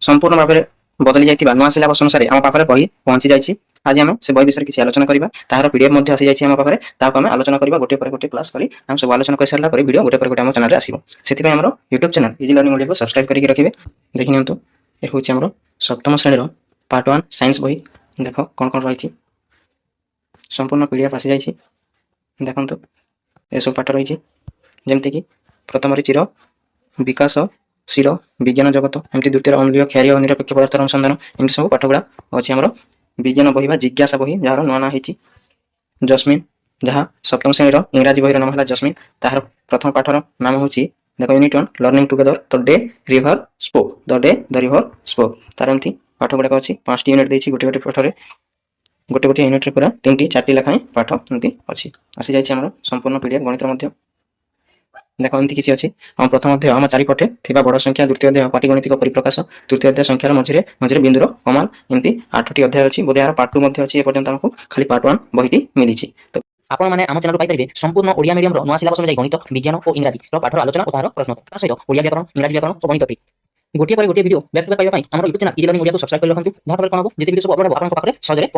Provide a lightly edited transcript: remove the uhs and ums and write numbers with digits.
संपूर्ण भाव में बदली जाइए नुआ सिलेबस अनुसार आम पाखे बही पहुंची जाइए। आज आम से बही विषय किसी आलोचना करवा तार पीडीएफ आसी जाइए आम पाखे आम आलोचना करवा गोटे पर गोटे क्लास करी आम सब आलोचना कर सारा वीडियो गोटे पर गोटे आम चैनल आसो से आम YouTube channel easy learning Odia को सब्सक्राइब करके रखिए। देखि नियंतु ये हूँ आम सप्तम श्रेणी पार्ट 1 साइंस बही देख कौन कौन रही संपूर्ण पीडीएफ आसी जाइए। देखो ये सब पाठ रही जमीक प्रथम चिर विकास शिर विज्ञान जगत एमती द्वितीय अम्लीय क्षारीय और निरपेक्ष पदार्थ अनुसंधान एमती सब पाठगुड़ा अच्छी आम विज्ञान बही जिज्ञासा बही जार नुआ ना जस्मिन जहाँ सप्तम श्रेणी इंग्राजी बही नाम है जस्मिन तार प्रथम पाठर नाम हूँ देख unit 1 learning together the day river spoke the day the river spoke तार एमती पाठ गुड़ाक अच्छी 5टी यूनिट देती गोटे गोटे पाठर गोटे गोटे यूनिट पूरा 3टी 4टी लेखाएं पाठ एमती अच्छी आसी जाइए संपूर्ण पीडीएफ गणित देख एमती किसी अच्छी आम प्रथम अध्याय आम चारिपटे थी बड़ संख्या द्वितीय अध्याय पाटिगणितिक परिप्रकाश तृतीय अध्याय संख्यार मझे मझे बिंदुर कमाल एमती 8टी अध्याय अच्छी बोधे यार पार्ट 2 अच्छी एपर्यंत आमको खाली पार्ट 1 बहीटी मिली। तो आपण मैंने आम चैनल पाइपर संपूर्ण ओडिया मीडियम नुआ सिलेबस अनुसार गणित विज्ञान और इंग्राजी पाठर आलोचना और तार प्रश्न सहित ओडिया व्याकरण इंग्राजी व्याकरण और गणित ट्रिक गोटे पर गोटे वीडियो बैक टू बैक पाइबा आम YouTube channel easy learning Odia को सब्सक्राइब कर रखु जहाँ कौन हम जिते वीडियो सब अपलोड आपन पाखरे सहजरे